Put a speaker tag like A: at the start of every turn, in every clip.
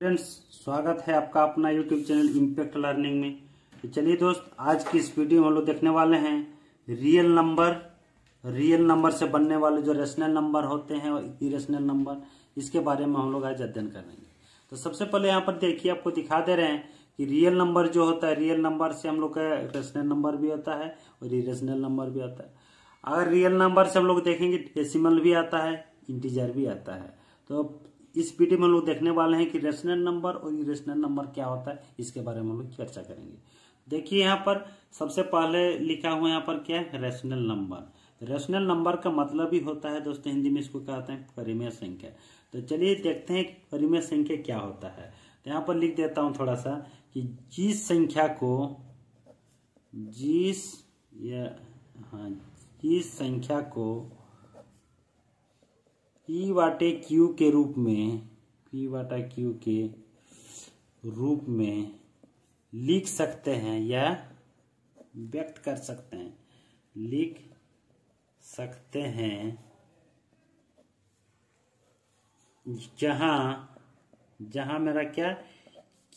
A: Friends, स्वागत है आपका अपना यूट्यूब चैनल इम्पैक्ट लर्निंग में। तो चलिए दोस्त, आज की इस वीडियो में हम लोग देखने वाले हैं रियल नंबर से बनने वाले जो रेशनल नंबर होते हैं और इरेशनल नंबर, इसके बारे में हम लोग आज अध्ययन करेंगे। तो सबसे पहले यहाँ पर देखिए, आपको दिखा दे रहे हैं कि रियल नंबर जो होता है, रियल नंबर से हम लोग का रेशनल नंबर भी होता है और इरेशनल नंबर भी आता है। अगर रियल नंबर से हम लोग देखेंगे, डेसिमल भी आता है, इंटीजर भी आता है। तो इस वीडियो में हम लोग देखने वाले हैं कि रेशनल नंबर और इरेशनल नंबर क्या होता है, इसके बारे में हम लोग चर्चा करेंगे। देखिए यहाँ पर सबसे पहले लिखा हुआ यहाँ पर क्या है, रेशनल नंबर। रेशनल नंबर का मतलब ही होता है दोस्तों, हिंदी में इसको कहते हैं परिमेय संख्या। तो चलिए देखते हैं कि परिमेय संख्या क्या होता है। तो यहाँ पर लिख देता हूँ थोड़ा सा कि जिस संख्या को P/Q के रूप में लिख सकते हैं या व्यक्त कर सकते हैं, लिख सकते हैं, जहां मेरा क्या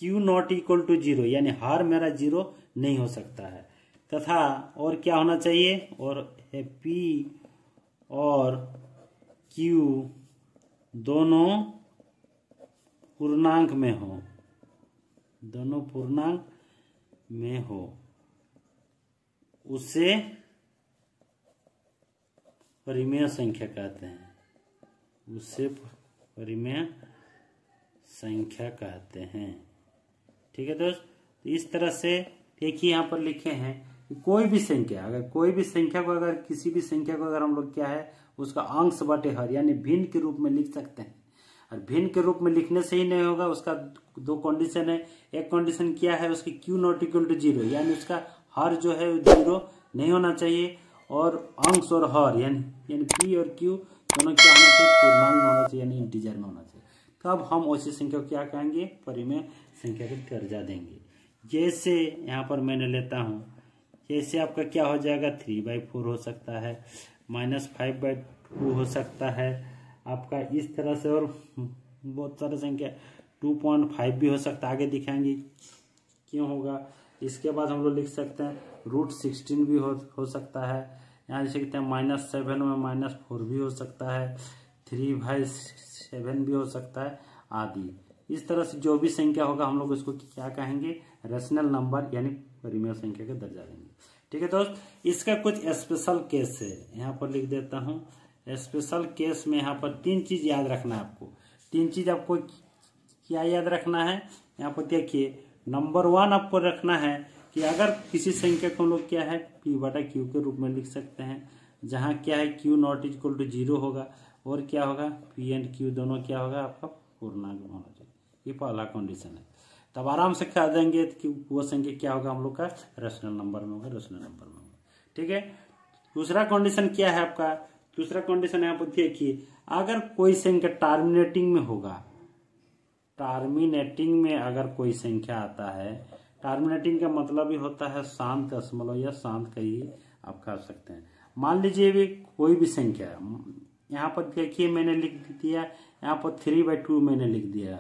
A: Q ≠ 0, यानी हर मेरा 0 नहीं हो सकता है, तथा और क्या होना चाहिए, और P और Q दोनों पूर्णांक में हो, उसे परिमेय संख्या कहते हैं, ठीक है दोस्त। तो इस तरह से देखिए यहाँ पर लिखे हैं कि कोई भी संख्या को अगर किसी भी संख्या को अगर हम लोग क्या है, उसका अंश बटे हर यानी भिन्न के रूप में लिख सकते हैं। और भिन्न के रूप में लिखने से ही नहीं होगा, उसका दो कंडीशन है। एक कंडीशन क्या है, उसकी Q ≠ 0, यानी उसका हर जो है 0 नहीं होना चाहिए, और अंश और हर यानी P और Q दोनों क्या होना चाहिए, पूर्णांक में होना चाहिए, यानी इंटीजर में होना चाहिए। तब हम उसी संख्या को क्या कहेंगे, परिमेय संख्या का दर्जा देंगे। जैसे यहाँ पर मैंने लेता हूँ, जैसे आपका क्या हो जाएगा, 3/4 हो सकता है, -5/2 हो सकता है आपका, इस तरह से और बहुत सारे संख्या 2.5 भी हो सकता है, आगे दिखाएंगे क्यों होगा। इसके बाद हम लोग लिख सकते हैं √16 भी हो सकता है। यहाँ लिख सकते हैं -7 में -4 भी हो सकता है, 3/7 भी हो सकता है आदि। इस तरह से जो भी संख्या होगा हम लोग उसको क्या कहेंगे, रेशनल नंबर यानी परिमेय संख्या का दर्जा देंगे। ठीक है दोस्त, इसका कुछ स्पेशल केस है, यहाँ पर लिख देता हूँ। स्पेशल केस में यहाँ पर 3 चीज याद रखना है आपको। 3 चीज आपको क्या याद रखना है, यहाँ पर देखिए। नंबर 1 आपको रखना है कि अगर किसी संख्या को हम लोग क्या है, P/Q के रूप में लिख सकते हैं, जहाँ क्या है Q ≠ 0 होगा, और क्या होगा, P और Q दोनों क्या होगा, आपका पूर्णांक में होना चाहिए। ये पहला कंडीशन है। तब आराम से कह देंगे कि वो संख्या क्या होगा, हम लोग का रेशनल नंबर में होगा, ठीक है। दूसरा कंडीशन क्या है आपका, दूसरा कंडीशन यहाँ पर देखिए, अगर कोई संख्या टर्मिनेटिंग में होगा, टर्मिनेटिंग में अगर कोई संख्या आता है, टर्मिनेटिंग का मतलब ही होता है शांत दशमलव या शांत कही आप कह सकते हैं। मान लीजिए भी कोई भी संख्या, यहाँ पर देखिए मैंने लिख दिया, यहाँ पर 3/2 मैंने लिख दिया,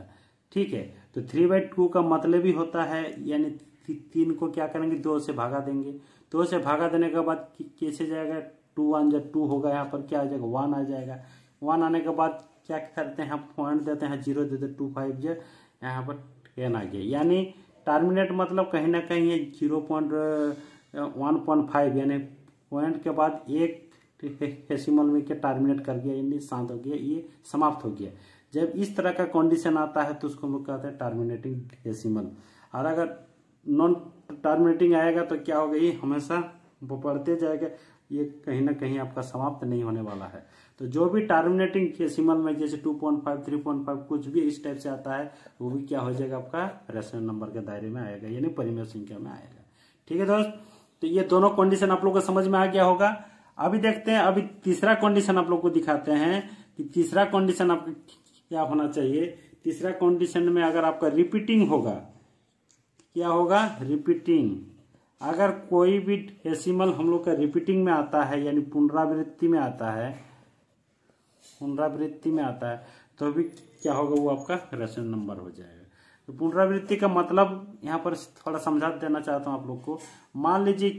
A: ठीक है। तो 3/2 का मतलब ही होता है, यानी 3 को क्या करेंगे, 2 से भागा देंगे। 2 से भागा देने के बाद कैसे जाएगा, 2 होगा, यहाँ पर क्या आ जाएगा, 1 आ जाएगा। 1 आने के बाद क्या करते हैं, पॉइंट देते हैं, 0 देते, 2 5 यहाँ पर 10 आ गया। यानी टर्मिनेट मतलब कहीं ना कहीं ये 0.1.5 यानी पॉइंट के बाद एक डेसिमल में क्या टर्मिनेट कर गया, यानी शांत हो गया, ये समाप्त हो गया। जब इस तरह का कंडीशन आता है तो उसको हम लोग कहते हैं टर्मिनेटिंग डेसिमल। और अगर नॉन टर्मिनेटिंग आएगा तो क्या होगा, ये हमेशा बढ़ते जाएगा, ये कहीं ना कहीं आपका समाप्त नहीं होने वाला है। तो जो भी टर्मिनेटिंग डेसिमल में जैसे 2.5 3.5 कुछ भी इस टाइप से आता है, वो भी क्या हो जाएगा, आपका रेशनल नंबर के दायरे में आएगा, यानी परिमेय संख्या में आएगा। ठीक है दोस्त, तो ये दोनों कंडीशन आप लोग को समझ में आ गया होगा। अभी देखते हैं, अभी तीसरा कंडीशन आप लोग को दिखाते हैं कि तीसरा कंडीशन आपका क्या होना चाहिए। तीसरा कंडीशन में अगर आपका रिपीटिंग होगा, क्या होगा, रिपीटिंग। अगर कोई भी डेसिमल हम लोग का रिपीटिंग में आता है, यानी पुनरावृत्ति में आता है, तो भी क्या होगा, वो आपका रेशनल नंबर हो जाएगा। तो पुनरावृत्ति का मतलब यहाँ पर थोड़ा समझा देना चाहता हूँ आप लोग को। मान लीजिए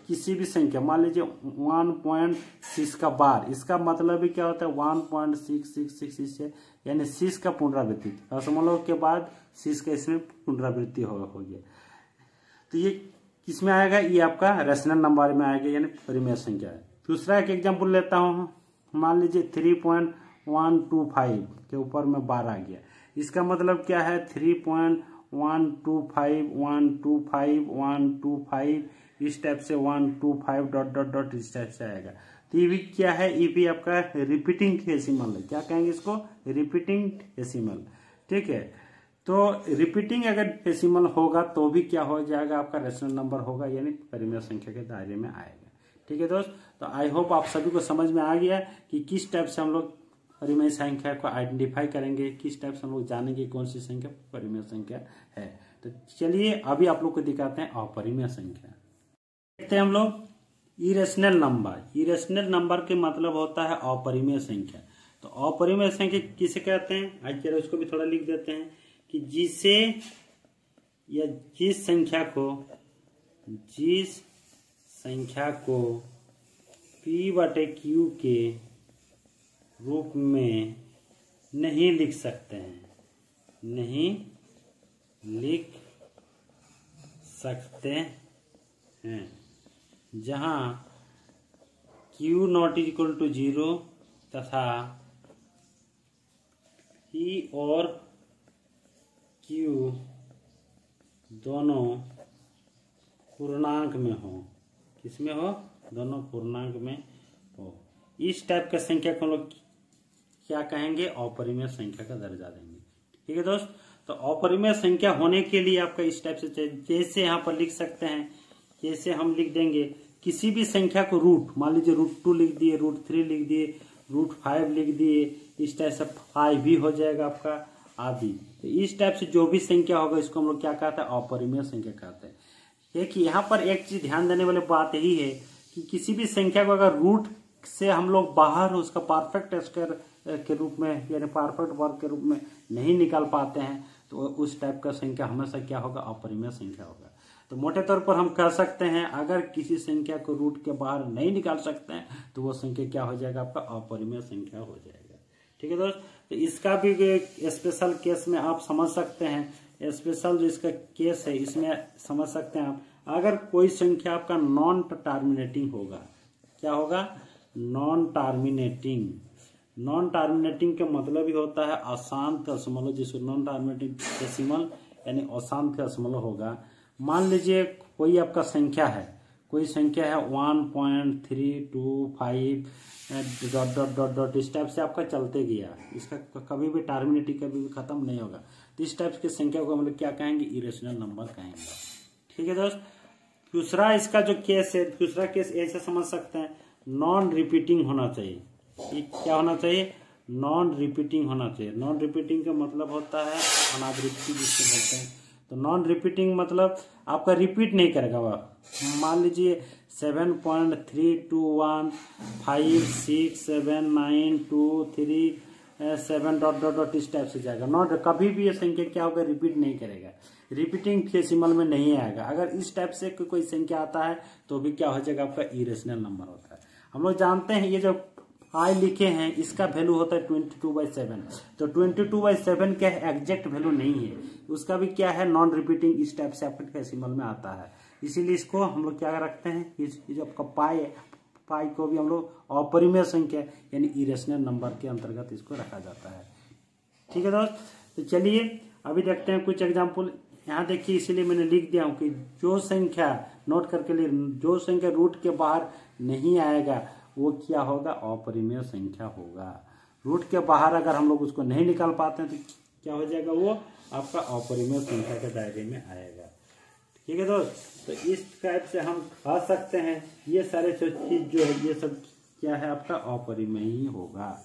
A: किसी भी संख्या, मान लीजिए 1.6 का बार, इसका मतलब भी क्या होता है 1.666 यानी 6 का पुनरावृत्ति, दशमलव के बाद 6 का इसमें पुनरावृत्ति हो गया। तो ये किसमें आएगा, ये आपका रेशनल नंबर में आएगा यानी परिमेय संख्या है। दूसरा एक एग्जाम्पल लेता हूँ, मान लीजिए 3.125 के ऊपर में बार आ गया, इसका मतलब क्या है 3.125 इस टाइप से 125 डॉट डॉट डॉट इस टाइप से आएगा। तो ये भी क्या है, ये भी आपका रिपीटिंग डेसिमल है। क्या कहेंगे इसको, रिपीटिंग डेसिमल। ठीक है, तो रिपीटिंग अगर डेसिमल होगा तो भी क्या हो जाएगा, आपका रेशनल नंबर होगा यानी परिमेय संख्या के दायरे में आएगा। ठीक है दोस्त, तो आई होप आप सभी को समझ में आ गया कि किस टाइप से हम लोग परिमेय संख्या को आइडेंटिफाई करेंगे, किस टाइप से हम लोग जानेंगे कौन सी संख्या परिमेय संख्या है। तो चलिए अभी आप लोग को दिखाते हैं अपरिमेय संख्या। देखते हैं हम लोग इरेशनल नंबर। इरेशनल नंबर के मतलब होता है अपरिमेय संख्या। तो अपरिमेय संख्या किसे कहते हैं, आज चलो उसको भी थोड़ा लिख देते हैं कि जिसे या जिस संख्या को P/Q के रूप में नहीं लिख सकते हैं, नहीं लिख सकते हैं, जहां Q ≠ 0 तथा P और Q दोनों पूर्णांक में हो। किसमें हो, दोनों पूर्णांक में हो। इस टाइप का संख्या को हम लोग क्या कहेंगे, अपरिमेय संख्या का दर्जा देंगे। ठीक है दोस्त, तो अपरिमेय संख्या होने के लिए आपका इस टाइप से, जैसे यहाँ पर लिख सकते हैं, जैसे हम लिख देंगे किसी भी संख्या को रूट, मान लीजिए √2 लिख दिए, √3 लिख दिए, √5 लिख दिए, इस टाइप से 5 भी हो जाएगा आपका आदि। तो इस टाइप से जो भी संख्या होगा इसको हम लोग क्या कहते हैं, अपरिमेय संख्या कहते हैं। देखिए यहाँ पर एक चीज ध्यान देने वाली बात यही है कि किसी भी संख्या को अगर रूट से हम लोग बाहर उसका परफेक्ट स्क्वायर के रूप में यानी परफेक्ट वर्ग के रूप में नहीं निकाल पाते हैं, तो उस टाइप का संख्या हमेशा क्या होगा, अपरिमेय संख्या होगा। तो मोटे तौर पर हम कह सकते हैं अगर किसी संख्या को रूट के बाहर नहीं निकाल सकते हैं तो वो संख्या क्या हो जाएगा, आपका अपरिमेय संख्या हो जाएगा। ठीक है दोस्त, तो इसका भी स्पेशल केस में आप समझ सकते हैं। स्पेशल जो इसका केस है इसमें समझ सकते हैं आप, अगर कोई संख्या आपका नॉन टर्मिनेटिंग होगा, क्या होगा, नॉन टर्मिनेटिंग। नॉन टर्मिनेटिंग का मतलब ही होता है अशांत दशमलव, जिसको नॉन टर्मिनेटिंग डेसिमल यानी अशांत दशमलव होगा। मान लीजिए कोई आपका संख्या है, कोई संख्या है 1.325 डॉट डॉट डॉट डॉट इस टाइप से आपका चलते गया, इसका कभी भी टर्मिनेटिंग कभी भी खत्म नहीं होगा। तो इस टाइप की संख्या को हम लोग क्या कहेंगे, इरेशनल नंबर कहेंगे। ठीक है दोस्त, दूसरा इसका जो केस है, दूसरा केस ऐसे समझ सकते हैं, नॉन रिपीटिंग होना चाहिए। क्या होना चाहिए, नॉन रिपीटिंग होना चाहिए। नॉन रिपीटिंग का मतलब होता है अनावृत्ति जिसको बोलते हैं। तो नॉन रिपीटिंग मतलब आपका रिपीट नहीं करेगा वह। मान लीजिए 7.321567923 डॉट डॉट डॉट इस टाइप से जाएगा। नॉट कभी भी ये संख्या क्या होगा, रिपीट नहीं करेगा, रिपीटिंग डेसिमल में नहीं आएगा। अगर इस टाइप से कोई संख्या आता है तो भी क्या हो जाएगा, आपका इरेशनल नंबर होता है। हम लोग जानते हैं ये जो I लिखे हैं इसका वैल्यू होता है 22/7। तो 22/7 क्या है, एग्जैक्ट वैल्यू नहीं है, उसका भी क्या है, नॉन रिपीटिंग इस टाइप से आपका डेसिमल में आता है। इसीलिए इसको हम लोग क्या रखते हैं, ये जो आपका पाई को भी हम लोग अपरिमेय संख्या यानी इरेशनल नंबर के अंतर्गत इसको रखा जाता है। ठीक है दोस्त, तो चलिए अभी देखते हैं कुछ एग्जाम्पल। यहाँ देखिए, इसीलिए मैंने लिख दिया हूँ कि जो संख्या, नोट करके लिए, जो संख्या रूट के बाहर नहीं आएगा वो क्या होगा, अपरिमेय संख्या होगा। रूट के बाहर अगर हम लोग उसको नहीं निकाल पाते हैं तो क्या हो जाएगा, वो आपका अपरिमेय संख्या के दायरे में आएगा। ठीक है दोस्त, तो इस टाइप से हम कह सकते हैं ये सारे चीज जो है ये सब क्या है, आपका अपरिमेय ही होगा।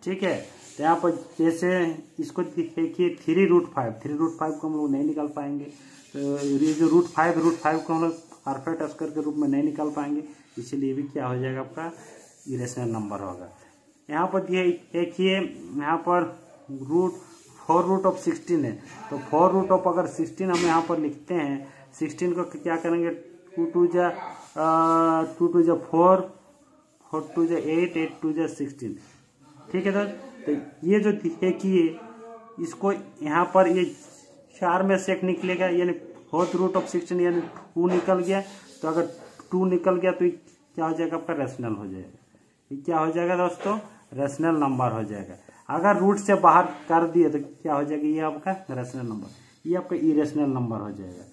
A: ठीक है, तो यहाँ पर जैसे इसको देखिए 3√5 को हम लोग नहीं निकाल पाएंगे। तो ये जो √5 को हम लोग परफेक्ट स्क्वायर के रूप में नहीं निकाल पाएंगे, इसीलिए भी क्या हो जाएगा, आपका इरेशनल नंबर होगा। यहाँ पर देखिए यहाँ पर 4√16 है, तो 4 अगर 16 हम यहाँ पर लिखते हैं, 16 को क्या करेंगे, 2 2 जा 4, 4 2 जा 8, 8 2 जा 16। ठीक है दोस्त, तो ये जो देखिए इसको यहाँ पर ये 4 में से एक निकलेगा, यानी 4√16 यानी 2 निकल गया। तो अगर 2 निकल गया तो क्या हो जाएगा, आपका रेशनल हो जाएगा। ये क्या हो जाएगा दोस्तों, रेशनल नंबर हो जाएगा। अगर रूट से बाहर कर दिए तो क्या हो जाएगा, ये आपका रेशनल नंबर, ये आपका इरेशनल नंबर हो जाएगा।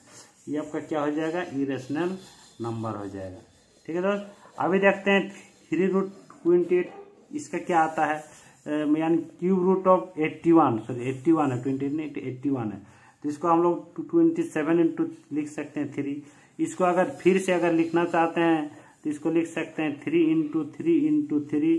A: ये आपका क्या हो जाएगा, इरेशनल नंबर हो जाएगा। ठीक है दोस्त, अभी देखते हैं 3√28, इसका क्या आता है, यानी क्यूब रूट ऑफ 81, सॉरी 81 है, 28 नहीं 81 है। तो इसको हम लोग 27 इंटू लिख सकते हैं 3। इसको अगर फिर से अगर लिखना चाहते हैं तो इसको लिख सकते हैं 3 इंटू 3 इंटू 3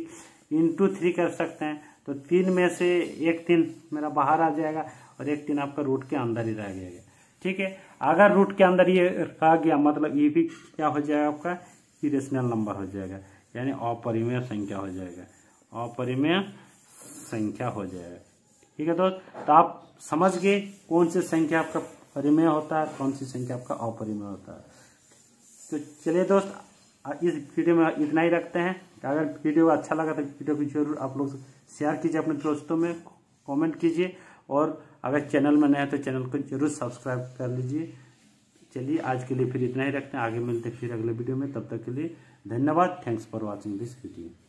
A: इंटू 3 कर सकते हैं। तो 3 में से एक 3 मेरा बाहर आ जाएगा और एक 3 आपका रूट के अंदर ही रह जाएगा। ठीक है, अगर रूट के अंदर ये रह गया मतलब ये भी क्या हो जाएगा, आपका इरेशनल नंबर हो जाएगा, यानी अपरिमेय संख्या हो जाएगा, अपरिमेय संख्या हो जाएगा। ठीक है दोस्त, तो आप समझ गए कौन सी संख्या आपका परिमेय होता है, कौन सी संख्या आपका अपरिमेय होता है। तो चलिए दोस्त, इस वीडियो में इतना ही रखते हैं। अगर वीडियो अच्छा लगा तो वीडियो को जरूर आप लोग शेयर कीजिए अपने दोस्तों में, कमेंट कीजिए, और अगर चैनल में नए हैं तो चैनल को जरूर सब्सक्राइब कर लीजिए। चलिए आज के लिए फिर इतना ही रखते हैं, आगे मिलते हैं फिर अगले वीडियो में। तब तक के लिए धन्यवाद। Thanks for watching this video.